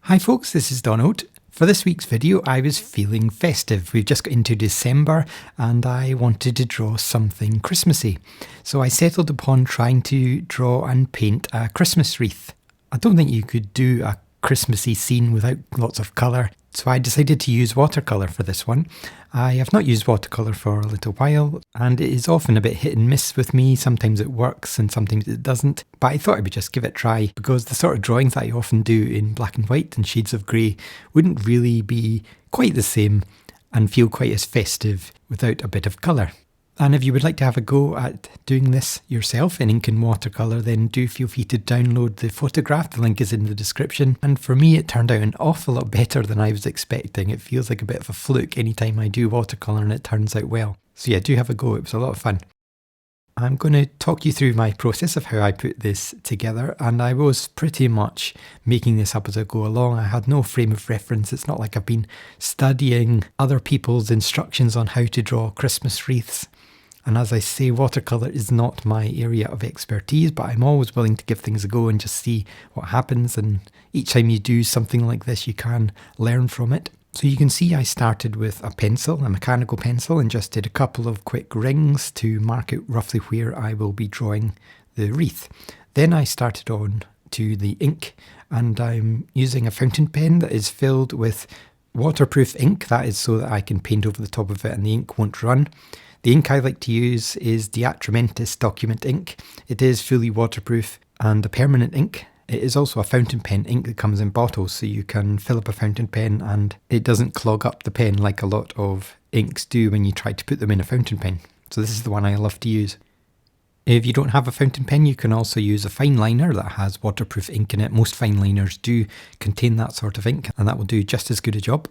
Hi folks, this is Donald. For this week's video I was feeling festive. We've just got into December and I wanted to draw something Christmassy. So I settled upon trying to draw and paint a Christmas wreath. I don't think you could do a Christmassy scene without lots of colour, so I decided to use watercolour for this one. I have not used watercolour for a little while and it is often a bit hit and miss with me. Sometimes it works and sometimes it doesn't, but I thought I would just give it a try because the sort of drawings that I often do in black and white and shades of grey wouldn't really be quite the same and feel quite as festive without a bit of colour. And if you would like to have a go at doing this yourself in ink and watercolour, then do feel free to download the photograph. The link is in the description. And for me, it turned out an awful lot better than I was expecting. It feels like a bit of a fluke anytime I do watercolour and it turns out well. So yeah, do have a go. It was a lot of fun. I'm going to talk you through my process of how I put this together, and I was pretty much making this up as I go along. I had no frame of reference. It's not like I've been studying other people's instructions on how to draw Christmas wreaths. And as I say, watercolour is not my area of expertise, but I'm always willing to give things a go and just see what happens. And each time you do something like this, you can learn from it. So you can see I started with a pencil, a mechanical pencil, and just did a couple of quick rings to mark out roughly where I will be drawing the wreath. Then I started on to the ink, and I'm using a fountain pen that is filled with waterproof ink. That is so that I can paint over the top of it and the ink won't run. The ink I like to use is the ATRAMENTIS document ink. It is fully waterproof and a permanent ink. It is also a fountain pen ink that comes in bottles, so you can fill up a fountain pen and it doesn't clog up the pen like a lot of inks do when you try to put them in a fountain pen. So this is the one I love to use. If you don't have a fountain pen, you can also use a fine liner that has waterproof ink in it. Most fine liners do contain that sort of ink, and that will do just as good a job.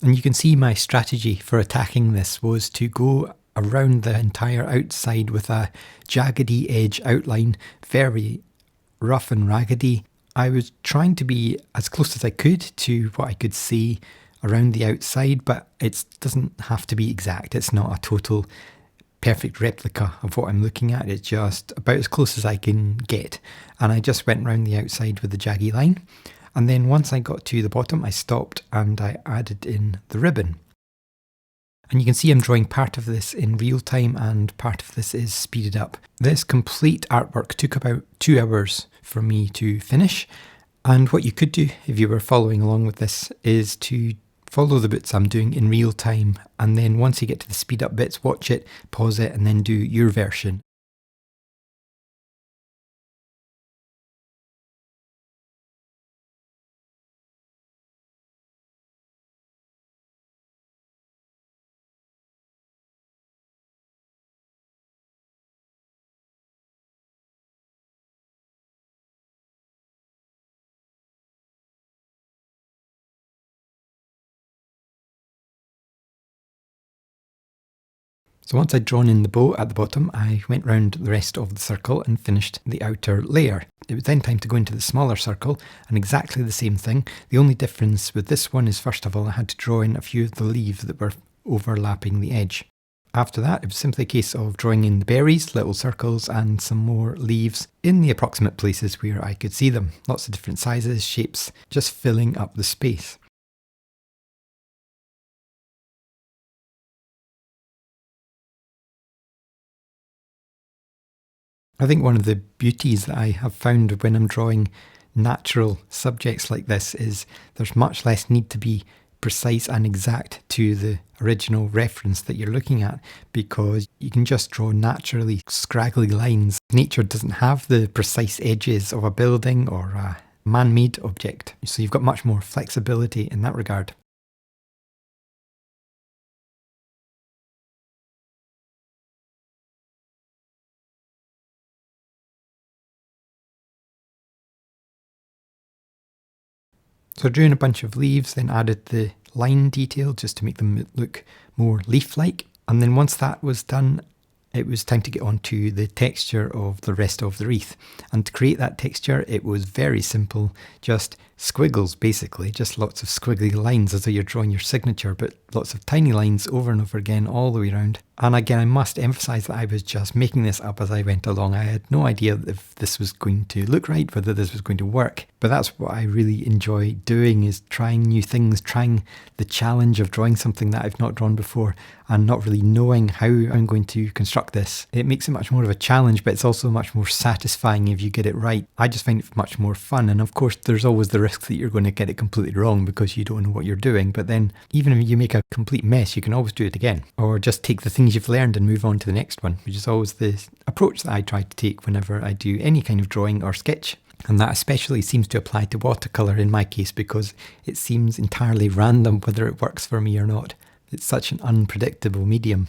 And you can see my strategy for attacking this was to go around the entire outside with a jaggedy edge outline, very rough and raggedy. I was trying to be as close as I could to what I could see around the outside, but it doesn't have to be exact. It's not a total perfect replica of what I'm looking at. It's just about as close as I can get. And I just went around the outside with the jaggy line. And then once I got to the bottom, I stopped and I added in the ribbon. And you can see I'm drawing part of this in real time and part of this is speeded up. This complete artwork took about 2 hours for me to finish. And what you could do if you were following along with this is to follow the bits I'm doing in real time. And then once you get to the speed up bits, watch it, pause it, and then do your version. So once I'd drawn in the bow at the bottom, I went round the rest of the circle and finished the outer layer. It was then time to go into the smaller circle and exactly the same thing. The only difference with this one is, first of all, I had to draw in a few of the leaves that were overlapping the edge. After that, it was simply a case of drawing in the berries, little circles, and some more leaves in the approximate places where I could see them. Lots of different sizes, shapes, just filling up the space. I think one of the beauties that I have found when I'm drawing natural subjects like this is there's much less need to be precise and exact to the original reference that you're looking at, because you can just draw naturally scraggly lines. Nature doesn't have the precise edges of a building or a man-made object, so you've got much more flexibility in that regard. So I drew in a bunch of leaves, then added the line detail just to make them look more leaf-like. And then once that was done, it was time to get on to the texture of the rest of the wreath. And to create that texture, it was very simple. Just squiggles basically, just lots of squiggly lines as though you're drawing your signature, but lots of tiny lines over and over again all the way around. And again, I must emphasize that I was just making this up as I went along. I had no idea if this was going to look right, whether this was going to work, but that's what I really enjoy doing, is trying new things, trying the challenge of drawing something that I've not drawn before and not really knowing how I'm going to construct this. It makes it much more of a challenge, but it's also much more satisfying if you get it right. I just find it much more fun, and of course there's always the risk that you're going to get it completely wrong because you don't know what you're doing, but then even if you make a complete mess, you can always do it again, or just take the things you've learned and move on to the next one, which is always the approach that I try to take whenever I do any kind of drawing or sketch. And that especially seems to apply to watercolour in my case, because it seems entirely random whether it works for me or not. It's such an unpredictable medium.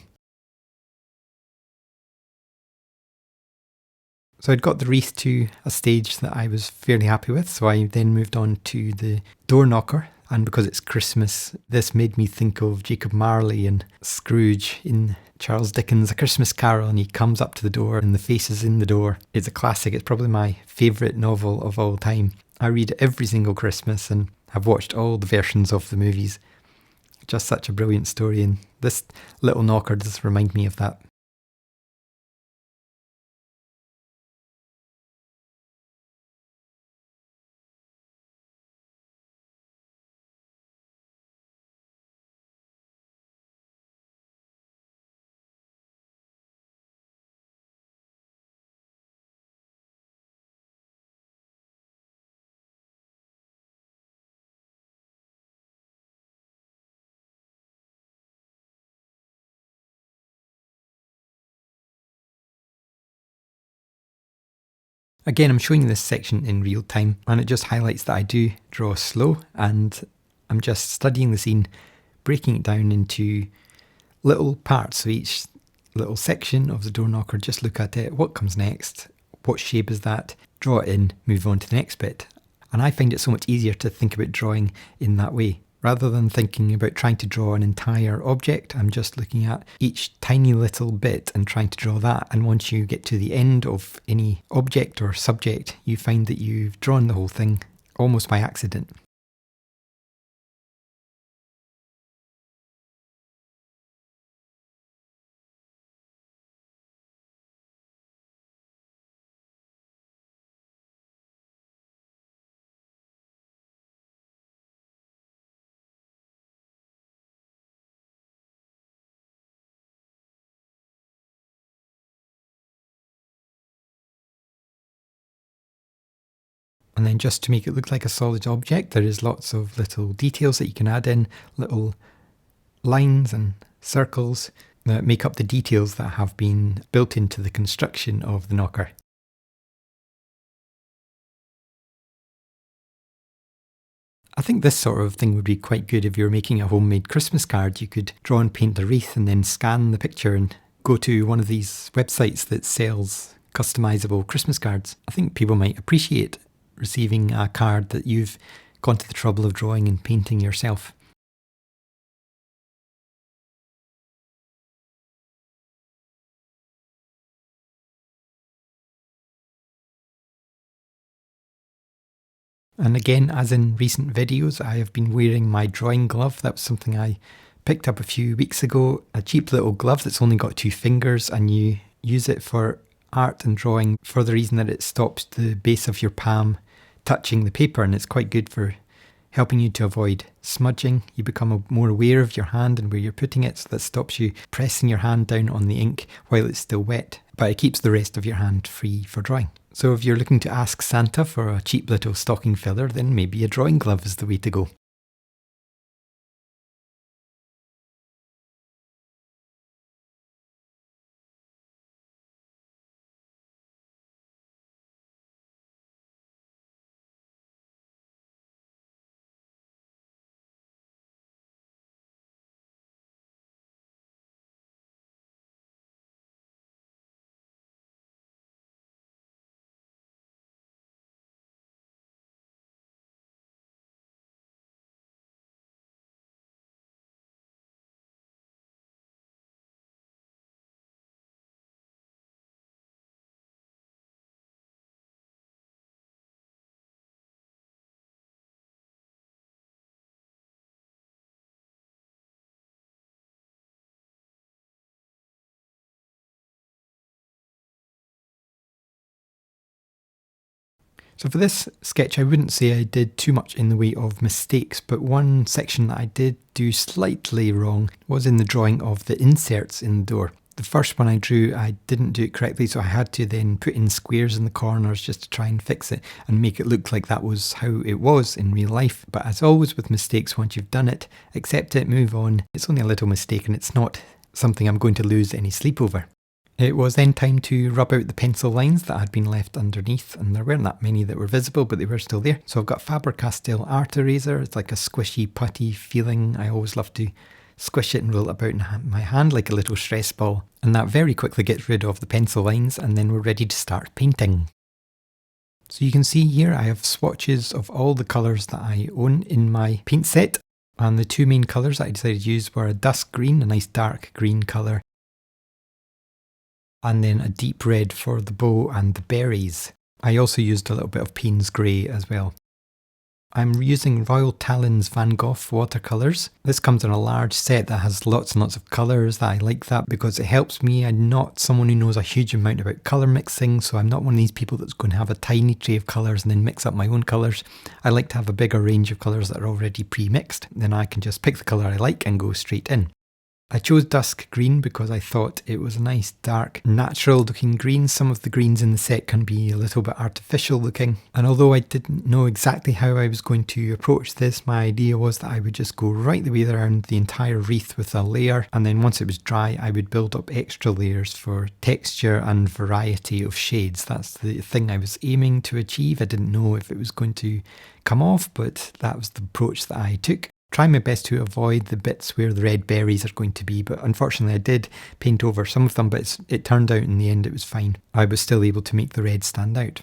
So I'd got the wreath to a stage that I was fairly happy with, so I then moved on to the door knocker. And because it's Christmas, this made me think of Jacob Marley and Scrooge in Charles Dickens' A Christmas Carol, and he comes up to the door and the face is in the door. It's a classic. It's probably my favourite novel of all time. I read it every single Christmas and have watched all the versions of the movies. Just such a brilliant story, and this little knocker does remind me of that. Again, I'm showing this section in real time, and it just highlights that I do draw slow, and I'm just studying the scene, breaking it down into little parts. So each little section of the door knocker, just look at it, what comes next, what shape is that, draw it in, move on to the next bit. And I find it so much easier to think about drawing in that way. Rather than thinking about trying to draw an entire object, I'm just looking at each tiny little bit and trying to draw that. And once you get to the end of any object or subject, you find that you've drawn the whole thing almost by accident. And then just to make it look like a solid object, there is lots of little details that you can add in, little lines and circles that make up the details that have been built into the construction of the knocker. I think this sort of thing would be quite good if you were making a homemade Christmas card. You could draw and paint the wreath and then scan the picture and go to one of these websites that sells customizable Christmas cards. I think people might appreciate receiving a card that you've gone to the trouble of drawing and painting yourself. And again, as in recent videos, I have been wearing my drawing glove. That was something I picked up a few weeks ago. A cheap little glove that's only got 2 fingers, and you use it for art and drawing for the reason that it stops the base of your palm touching the paper, and it's quite good for helping you to avoid smudging. You become more aware of your hand and where you're putting it, so that stops you pressing your hand down on the ink while it's still wet, but it keeps the rest of your hand free for drawing. So if you're looking to ask Santa for a cheap little stocking filler, then maybe a drawing glove is the way to go. So for this sketch, I wouldn't say I did too much in the way of mistakes, but one section that I did do slightly wrong was in the drawing of the inserts in the door. The first one I drew, I didn't do it correctly, so I had to then put in squares in the corners just to try and fix it and make it look like that was how it was in real life. But as always with mistakes, once you've done it, accept it, move on. It's only a little mistake and it's not something I'm going to lose any sleep over. It was then time to rub out the pencil lines that had been left underneath, and there weren't that many that were visible, but they were still there. So I've got FABER CASTELL art eraser. It's like a squishy putty feeling. I always love to squish it and roll it about in my hand like a little stress ball. And that very quickly gets rid of the pencil lines, and then we're ready to start painting. So you can see here I have swatches of all the colours that I own in my paint set. And the two main colours that I decided to use were a dusk green, a nice dark green colour, and then a deep red for the bow and the berries. I also used a little bit of Payne's grey as well. I'm using Royal Talens Van Gogh watercolours. This comes in a large set that has lots and lots of colours. I like that because it helps me. I'm not someone who knows a huge amount about colour mixing, so I'm not one of these people that's going to have a tiny tray of colours and then mix up my own colours. I like to have a bigger range of colours that are already pre-mixed. Then I can just pick the colour I like and go straight in. I chose dusk green because I thought it was a nice dark natural looking green. Some of the greens in the set can be a little bit artificial looking, and although I didn't know exactly how I was going to approach this, my idea was that I would just go right the way around the entire wreath with a layer, and then once it was dry I would build up extra layers for texture and variety of shades. That's the thing I was aiming to achieve. I didn't know if it was going to come off, but that was the approach that I took. Try my best to avoid the bits where the red berries are going to be, but unfortunately I did paint over some of them, but it turned out in the end it was fine. I was still able to make the red stand out.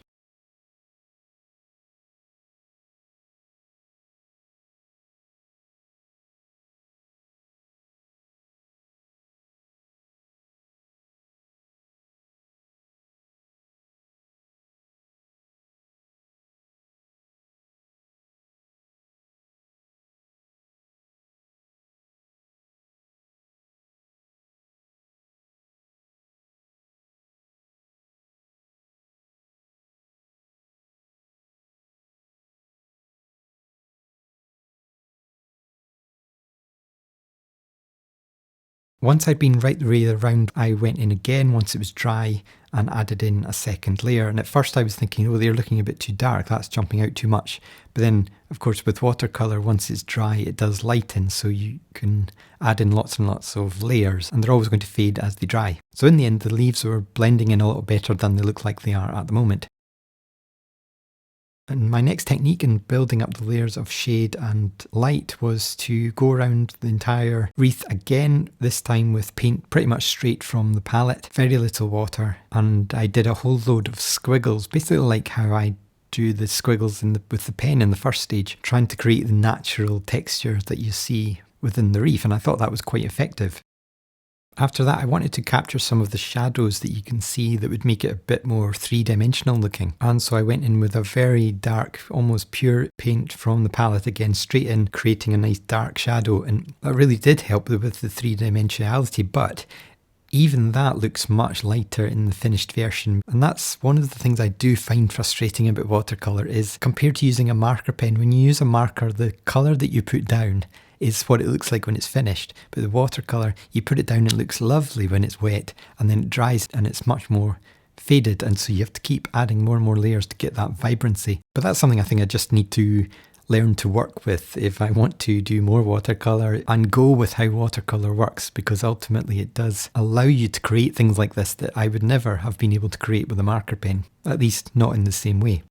Once I'd been right the way around, I went in again once it was dry and added in a second layer. And at first I was thinking, oh, they're looking a bit too dark, that's jumping out too much. But then, of course, with watercolour, once it's dry, it does lighten, so you can add in lots and lots of layers, and they're always going to fade as they dry. So in the end, the leaves were blending in a little better than they look like they are at the moment. And my next technique in building up the layers of shade and light was to go around the entire wreath again, this time with paint pretty much straight from the palette, very little water, and I did a whole load of squiggles, basically like how I drew the squiggles with the pen in the first stage, trying to create the natural texture that you see within the wreath, and I thought that was quite effective. After that, I wanted to capture some of the shadows that you can see that would make it a bit more three-dimensional looking. And so I went in with a very dark, almost pure paint from the palette again, straight in, creating a nice dark shadow. And that really did help with the three-dimensionality, but even that looks much lighter in the finished version. And that's one of the things I do find frustrating about watercolour is, compared to using a marker pen, when you use a marker, the colour that you put down is what it looks like when it's finished. But the watercolour, you put it down, it looks lovely when it's wet, and then it dries and it's much more faded, and so you have to keep adding more and more layers to get that vibrancy. But that's something I think I just need to learn to work with if I want to do more watercolour and go with how watercolour works, because ultimately it does allow you to create things like this that I would never have been able to create with a marker pen, at least not in the same way.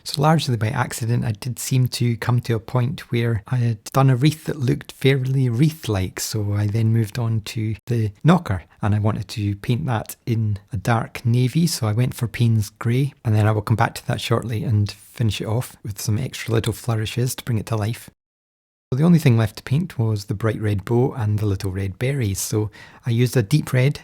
So largely by accident, I did seem to come to a point where I had done a wreath that looked fairly wreath-like, so I then moved on to the knocker, and I wanted to paint that in a dark navy, so I went for Payne's grey, and then I will come back to that shortly and finish it off with some extra little flourishes to bring it to life. So the only thing left to paint was the bright red bow and the little red berries, so I used a deep red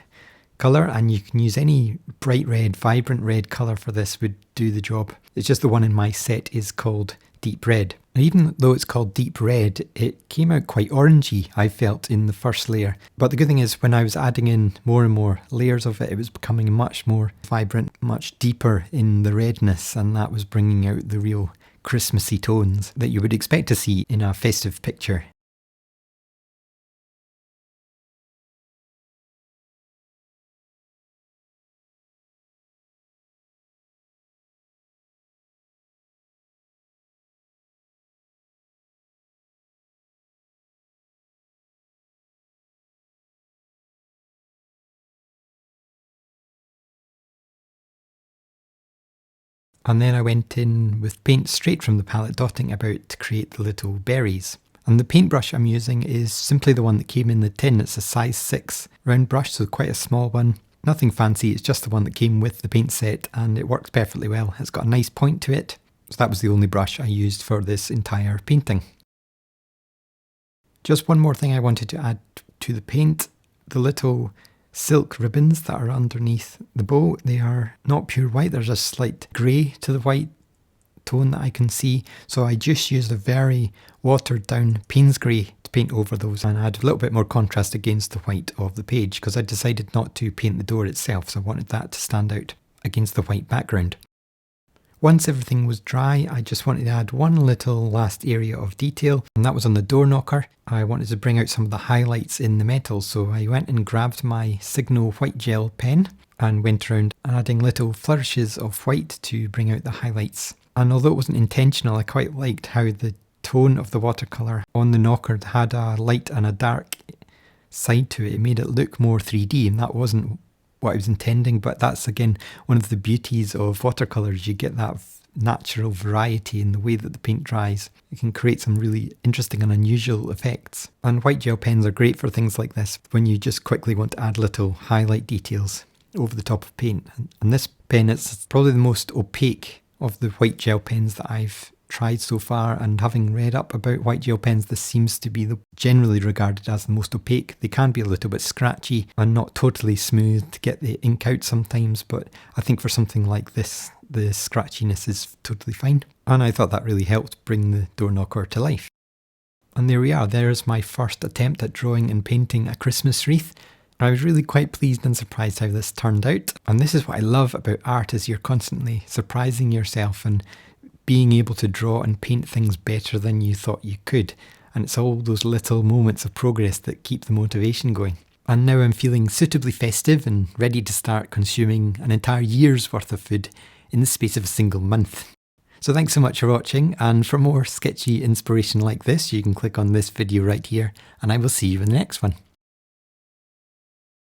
colour, and you can use any bright red, vibrant red colour for this, would do the job. It's just the one in my set is called deep red. And even though it's called deep red, it came out quite orangey, I felt, in the first layer. But the good thing is when I was adding in more and more layers of it, it was becoming much more vibrant, much deeper in the redness, and that was bringing out the real Christmassy tones that you would expect to see in a festive picture. And then I went in with paint straight from the palette, dotting about to create the little berries. And the paintbrush I'm using is simply the one that came in the tin. It's a size 6 round brush, so quite a small one. Nothing fancy, it's just the one that came with the paint set, and it works perfectly well. It's got a nice point to it. So that was the only brush I used for this entire painting. Just one more thing I wanted to add to the paint. The little silk ribbons that are underneath the bow, they are not pure white, there's a slight grey to the white tone that I can see, so I just used a very watered down Payne's grey to paint over those and add a little bit more contrast against the white of the page, because I decided not to paint the door itself, so I wanted that to stand out against the white background. Once everything was dry, I just wanted to add one little last area of detail, and that was on the door knocker. I wanted to bring out some of the highlights in the metal, so I went and grabbed my SIGNO white gel pen and went around adding little flourishes of white to bring out the highlights. And although it wasn't intentional, I quite liked how the tone of the watercolour on the knocker had a light and a dark side to it. It made it look more 3D, and that wasn't what I was intending, but that's again one of the beauties of watercolours. You get that natural variety in the way that the paint dries. It can create some really interesting and unusual effects. And white gel pens are great for things like this, when you just quickly want to add little highlight details over the top of paint. And this pen is probably the most opaque of the white gel pens that I've tried so far, and having read up about white gel pens, this seems to be generally regarded as the most opaque. They can be a little bit scratchy and not totally smooth to get the ink out sometimes, but I think for something like this, the scratchiness is totally fine. And I thought that really helped bring the door knocker to life. And there we are, there's my first attempt at drawing and painting a Christmas wreath. I was really quite pleased and surprised how this turned out. And this is what I love about art, is you're constantly surprising yourself and being able to draw and paint things better than you thought you could. And it's all those little moments of progress that keep the motivation going. And now I'm feeling suitably festive and ready to start consuming an entire year's worth of food in the space of a single month. So thanks so much for watching, and for more sketchy inspiration like this, you can click on this video right here, and I will see you in the next one.